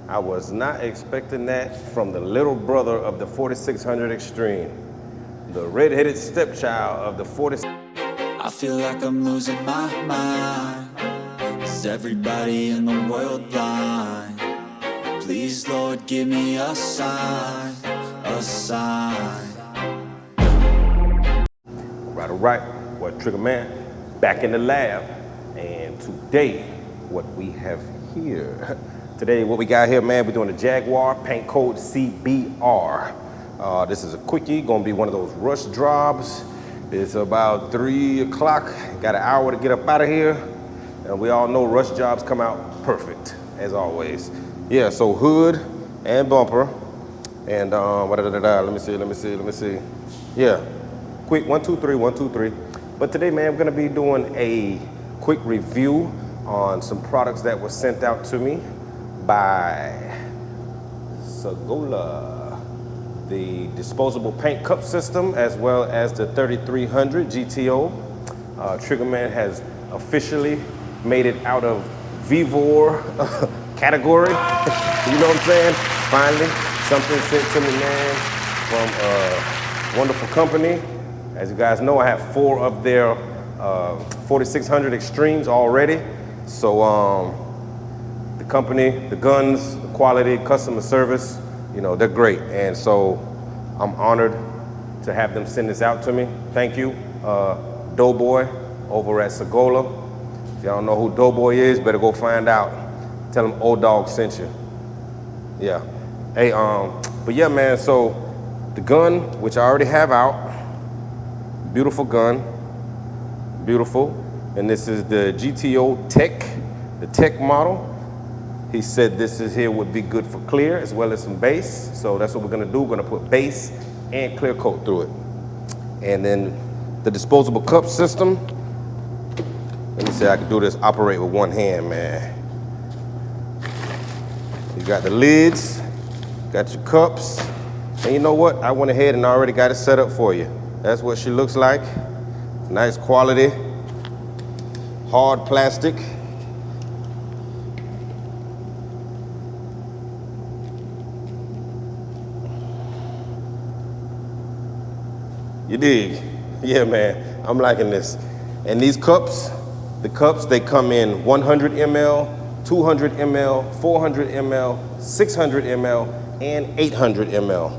I was not expecting that from the little brother of the 4600 Extreme, the red-headed stepchild of the 46. I feel like I'm losing my mind. Is everybody in the world blind? Please, Lord, give me a sign, a sign. All right, what Trigger Man, back in the lab, and today, what we have here, today what we got here, man, we're doing the Jaguar paint code CBR. This is a quickie, gonna be one of those rush jobs. It's about 3 o'clock, got an hour to get up out of here, and we all know rush jobs come out perfect, as always. Yeah, so hood and bumper, and let me see. Yeah, quick 1, 2, 3, 1, 2, 3. But today, man, we're gonna be doing a quick review on some products that were sent out to me by Sagola, the disposable paint cup system, as well as the 3300 GTO. Triggerman has officially made it out of Vivor category. You know what I'm saying? Finally, something sent to me, man, from a wonderful company. As you guys know, I have 4 of their 4600 Extremes already. So the company, the guns, the quality, customer service, you know, they're great. And so I'm honored to have them send this out to me. Thank you, Doughboy over at Sagola. If y'all don't know who Doughboy is, better go find out. Tell him Old Dog sent you. Yeah. Hey, but yeah, man, so the gun, which I already have out, beautiful gun, beautiful. And this is the GTO Tech, the Tech model. He said this is here would be good for clear as well as some base. So that's what we're gonna do. We're gonna put base and clear coat through it. And then the disposable cup system. Let me see, I can do this, operate with one hand, man. You got the lids, got your cups. And you know what? I went ahead and already got it set up for you. That's what she looks like. Nice quality, hard plastic. You dig? Yeah, man, I'm liking this. And these cups, the cups, they come in 100 ml, 200 ml, 400 ml, 600 ml, and 800 ml.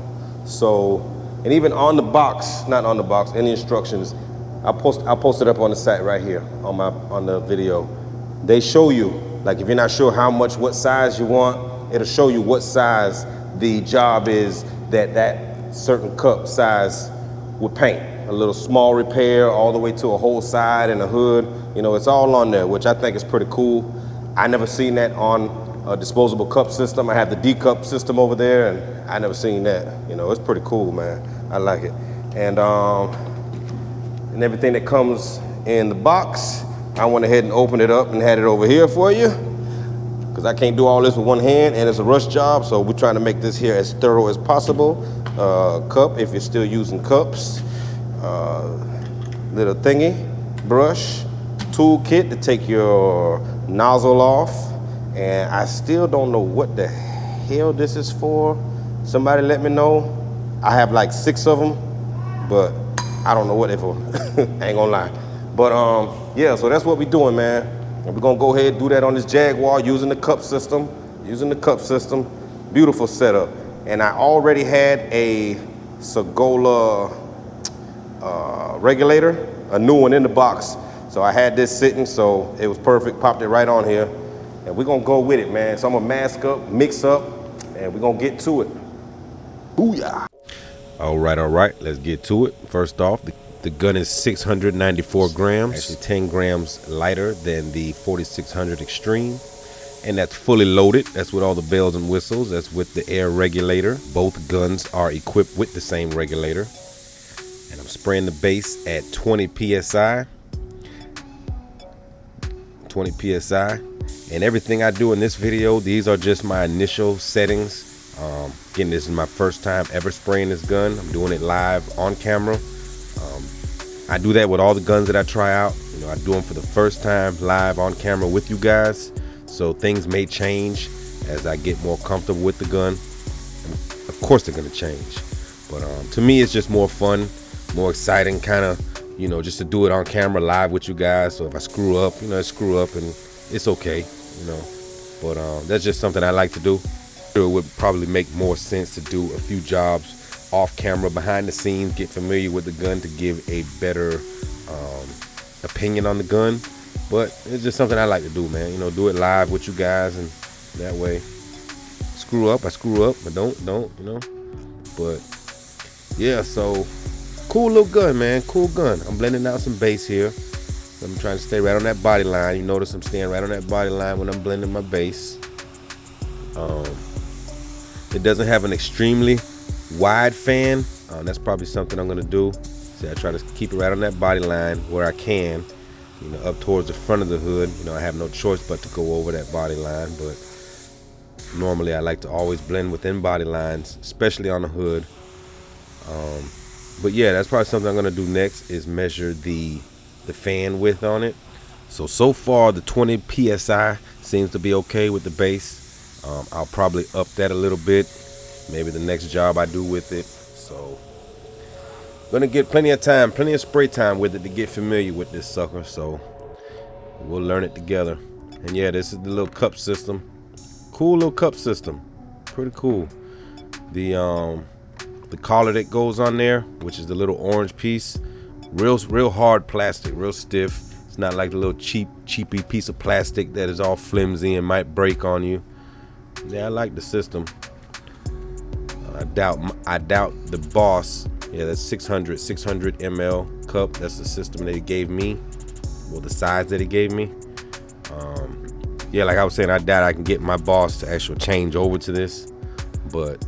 So, and even on the box, not on the box, in the instructions, I'll post it up on the site right here on the video. They show you, like if you're not sure what size you want, it'll show you what size the job is that certain cup size would paint. A little small repair all the way to a whole side and a hood. You know, it's all on there, which I think is pretty cool. I never seen that on a disposable cup system. I have the D-cup system over there, and I never seen that. You know, it's pretty cool, man. I like it. And everything that comes in the box, I went ahead and opened it up and had it over here for you, because I can't do all this with one hand, and it's a rush job, so we're trying to make this here as thorough as possible. Cup, if you're still using cups. Little thingy, brush, tool kit to take your nozzle off, and I still don't know what the hell this is for. Somebody let me know. I have like 6 of them, but I don't know what they're for. I ain't gonna lie. But yeah, so that's what we're doing, man. And we're gonna go ahead and do that on this Jaguar using the cup system. Beautiful setup. And I already had a Sagola regulator, a new one in the box. So I had this sitting, so it was perfect, popped it right on here. And we're gonna go with it, man. So I'm gonna mask up, mix up, and we're gonna get to it. Booyah. All right, let's get to it. First off, the gun is 694 grams, actually 10 grams lighter than the 4600 Extreme. And that's fully loaded. That's with all the bells and whistles. That's with the air regulator. Both guns are equipped with the same regulator. And I'm spraying the base at 20 PSI. 20 PSI. And everything I do in this video, these are just my initial settings. Again, this is my first time ever spraying this gun. I'm doing it live on camera. I do that with all the guns that I try out. You know, I do them for the first time live on camera with you guys. So things may change as I get more comfortable with the gun. And of course they're gonna change, but to me it's just more fun, more exciting, kind of, you know, just to do it on camera live with you guys. So if I screw up, you know, I screw up and it's okay, you know. But that's just something I like to do. It would probably make more sense to do a few jobs off camera, behind the scenes, get familiar with the gun to give a better opinion on the gun. But it's just something I like to do, man. You know, do it live with you guys, and that way, screw up, I screw up, but don't, you know. But yeah, so cool little gun, man, cool gun. I'm blending out some base here. I'm trying to stay right on that body line. You notice I'm staying right on that body line when I'm blending my base. It doesn't have an extremely wide fan. That's probably something I'm gonna do. See, I try to keep it right on that body line where I can, you know, up towards the front of the hood. You know, I have no choice but to go over that body line, but normally I like to always blend within body lines, especially on the hood. But yeah, that's probably something I'm gonna do next, is measure the fan width on it. So far the 20 psi seems to be okay with the base. I'll probably up that a little bit, maybe the next job I do with it. So gonna get plenty of time, plenty of spray time with it to get familiar with this sucker. So we'll learn it together. And yeah, this is the little cup system. Cool little cup system, pretty cool. The collar that goes on there, which is the little orange piece, real hard plastic, real stiff. It's not like the little cheapy piece of plastic that is all flimsy and might break on you. Yeah, I like the system. I doubt the Boss. Yeah, that's 600 ml cup. That's the system that he gave me. Well, the size that he gave me. Yeah, like I was saying, I doubt I can get my Boss to actually change over to this, but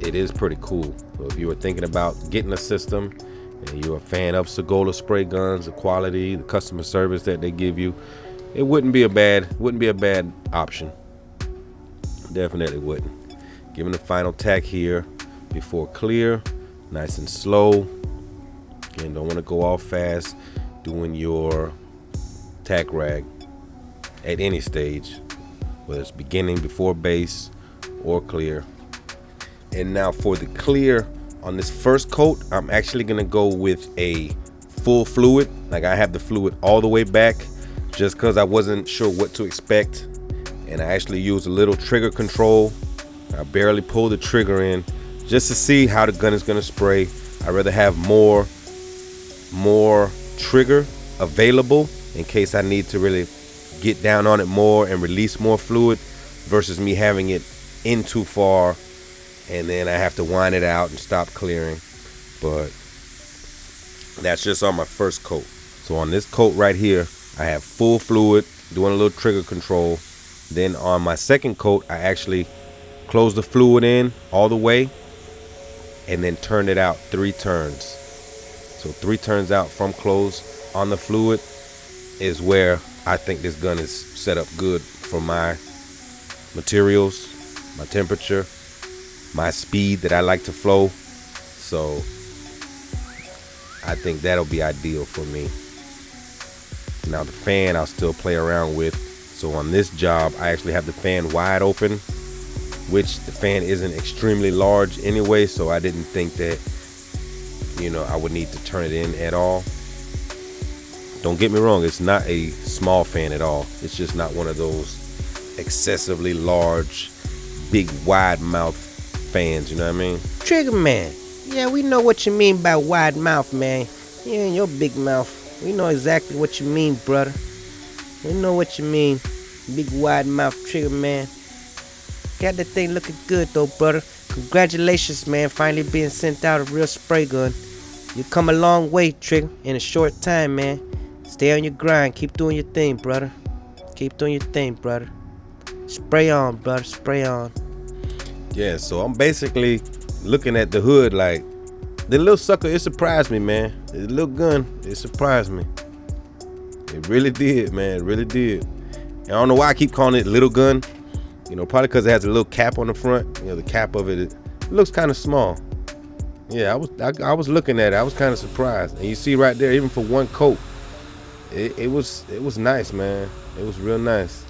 it is pretty cool. So if you were thinking about getting a system and you're a fan of Sagola spray guns, the quality, the customer service that they give you, it wouldn't be a bad option. Definitely wouldn't. Giving the final tack here before clear, nice and slow. Again, don't want to go off fast doing your tack rag at any stage, whether it's beginning, before base, or clear. And now for the clear on this first coat, I'm actually gonna go with a full fluid. Like, I have the fluid all the way back just because I wasn't sure what to expect. And I actually used a little trigger control. I barely pulled the trigger in just to see how the gun is gonna spray. I'd rather have more trigger available in case I need to really get down on it more and release more fluid, versus me having it in too far and then I have to wind it out and stop clearing. But that's just on my first coat. So on this coat right here, I have full fluid, doing a little trigger control. Then on my second coat, I actually close the fluid in all the way and then turn it out 3 turns. So 3 turns out from close on the fluid is where I think this gun is set up good for my materials, my temperature, my speed that I like to flow. So I think that'll be ideal for me. Now the fan I'll still play around with. So on this job, I actually have the fan wide open, which the fan isn't extremely large anyway, so I didn't think that, you know, I would need to turn it in at all. Don't get me wrong, it's not a small fan at all. It's just not one of those excessively large, big, wide mouth fans, you know what I mean? Trigger man, yeah, we know what you mean by wide mouth, man. You and your big mouth. We know exactly what you mean, brother. We know what you mean, big wide mouth trigger man. Got that thing looking good though, brother. Congratulations, man, finally being sent out a real spray gun. You come a long way, Trigger, in a short time, man. Stay on your grind, keep doing your thing, brother. Keep doing your thing, brother. Spray on, brother, spray on. Yeah, so I'm basically looking at the hood like, the little sucker, it surprised me, man. The little gun, it surprised me. It really did, man, it really did. And I don't know why I keep calling it little gun. You know, probably because it has a little cap on the front. You know, the cap of it looks kind of small. Yeah, I was looking at it. I was kind of surprised. And you see right there, even for one coat, it was nice, man. It was real nice.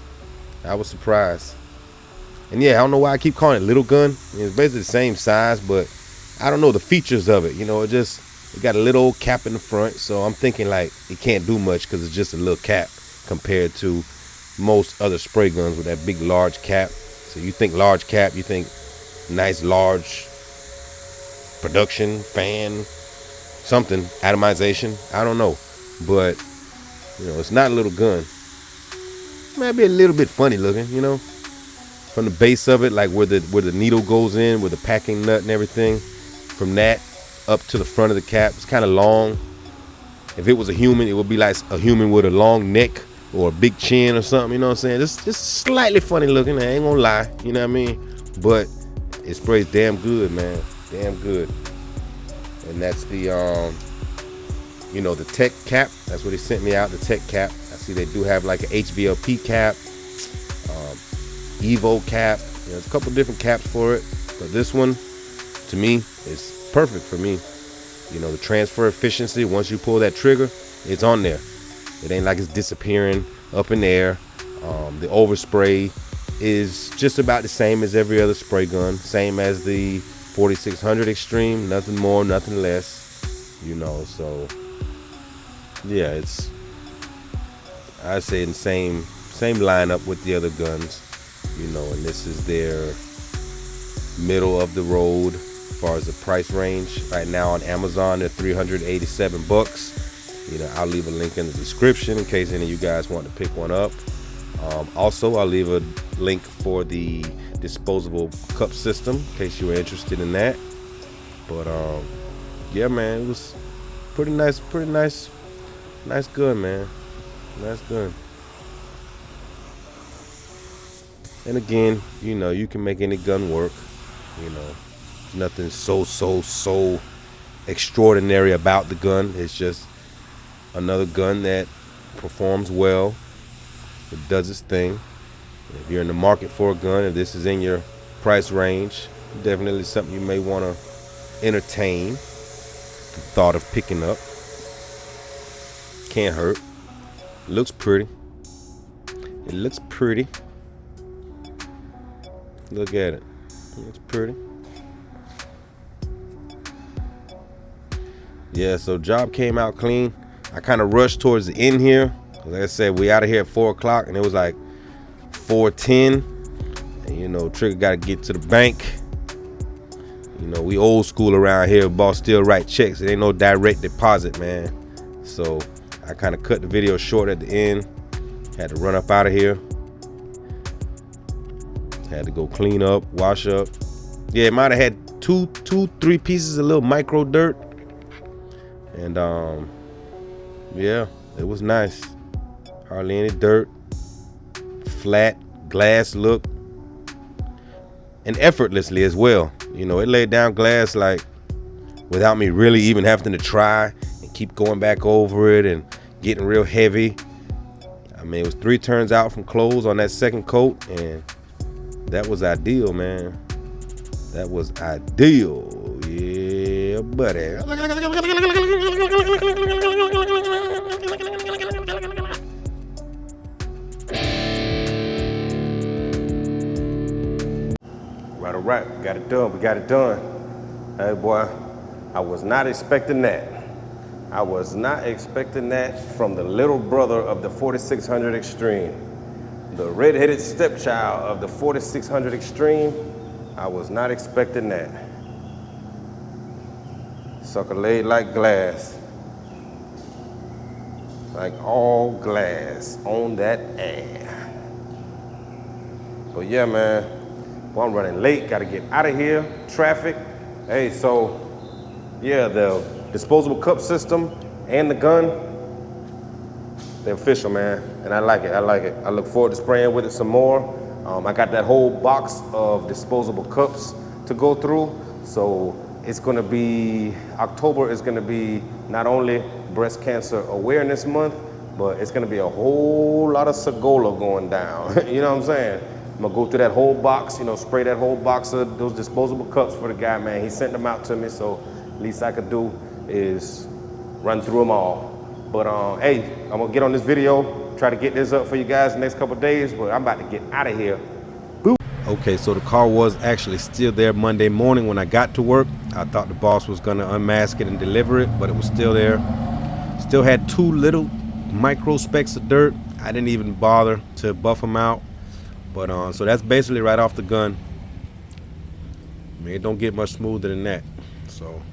I was surprised. And yeah, I don't know why I keep calling it little gun. It's basically the same size, but I don't know the features of it. You know, it got a little old cap in the front, so I'm thinking like it can't do much because it's just a little cap compared to most other spray guns with that big large cap. So you think large cap, you think nice large production, fan, something, atomization, I don't know. But, you know, it's not a little gun. It might be a little bit funny looking, you know. From the base of it, like where the needle goes in, with the packing nut and everything, from that up to the front of the cap, it's kind of long. If it was a human, it would be like a human with a long neck or a big chin or something, you know what I'm saying? Just slightly funny looking, I ain't gonna lie, you know what I mean? But it sprays damn good, man, damn good. And that's the, you know, the tech cap. That's what they sent me out, the tech cap. I see they do have like an HVLP cap, Evo cap. You know, there's a couple different caps for it, but this one, to me, is perfect for me. You know, the transfer efficiency, once you pull that trigger, it's on there. It ain't like it's disappearing up in the air. The overspray is just about the same as every other spray gun, same as the 4600 Extreme, nothing more, nothing less, you know. So yeah, it's, I say in the same lineup with the other guns, you know. And this is their middle of the road as far as the price range. Right now on Amazon, they're $387. You know, I'll leave a link in the description in case any of you guys want to pick one up. Also, I'll leave a link for the disposable cup system in case you were interested in that. But yeah, man, it was pretty nice gun, man. Nice gun. And again, you know, you can make any gun work. You know, nothing so extraordinary about the gun. It's just another gun that performs well. It does its thing. If you're in the market for a gun, if this is in your price range, definitely something you may want to entertain the thought of picking up. Can't hurt. It looks pretty. It looks pretty. Look at it. It looks pretty. Yeah, so job came out clean. I kind of rushed towards the end here. Like I said, we out of here at 4 o'clock and it was like 4:10. And you know, Trigger got to get to the bank. You know, we old school around here. Boss still write checks. It ain't no direct deposit, man. So I kind of cut the video short at the end. Had to run up out of here. Had to go clean up, wash up. Yeah, it might have had three pieces of little micro dirt. And yeah, it was nice. Hardly any dirt. Flat glass look. And effortlessly as well. You know, it laid down glass like without me really even having to try and keep going back over it and getting real heavy. I mean, it was 3 turns out from close on that second coat, and that was ideal, man. That was ideal. Yeah, buddy. All right, we got it done. We got it done. Hey, boy, I was not expecting that. I was not expecting that from the little brother of the 4600 Extreme. The red-headed stepchild of the 4600 Extreme. I was not expecting that. Sucker laid like glass. Like all glass on that air. But yeah, man. Well, I'm running late, gotta get out of here. Traffic. Hey, so yeah, the disposable cup system and the gun, they're official, man. And I like it, I like it. I look forward to spraying with it some more. I got that whole box of disposable cups to go through. So it's gonna be, October is gonna be not only Breast Cancer Awareness Month, but it's gonna be a whole lot of Sagola going down. You know what I'm saying? I'm gonna go through that whole box, you know, spray that whole box of those disposable cups for the guy, man. He sent them out to me, so least I could do is run through them all. But hey, I'm gonna get on this video, try to get this up for you guys the next couple days, but I'm about to get out of here. Boop. Okay, so the car was actually still there Monday morning when I got to work. I thought the boss was gonna unmask it and deliver it, but it was still there. Still had 2 little micro specks of dirt. I didn't even bother to buff them out. But so that's basically right off the gun. I mean, it don't get much smoother than that. So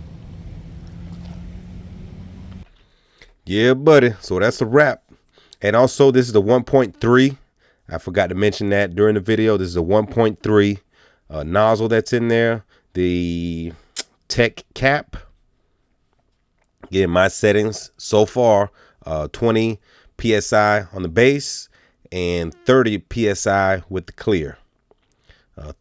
yeah, buddy. So that's a wrap. And also, this is the 1.3. I forgot to mention that during the video. This is a 1.3 nozzle that's in there. The tech cap. Again, my settings so far, 20 PSI on the base and 30 PSI with the clear.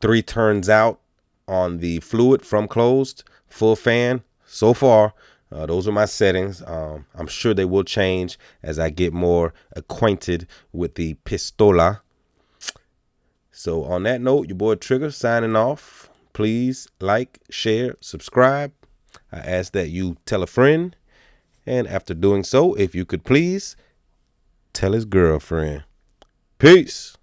3 turns out on the fluid from closed, full fan so far. Those are my settings. I'm sure they will change as I get more acquainted with the pistola. So on that note, your boy Trigger signing off. Please like, share, subscribe. I ask that you tell a friend. And after doing so, if you could please tell his girlfriend. Peace.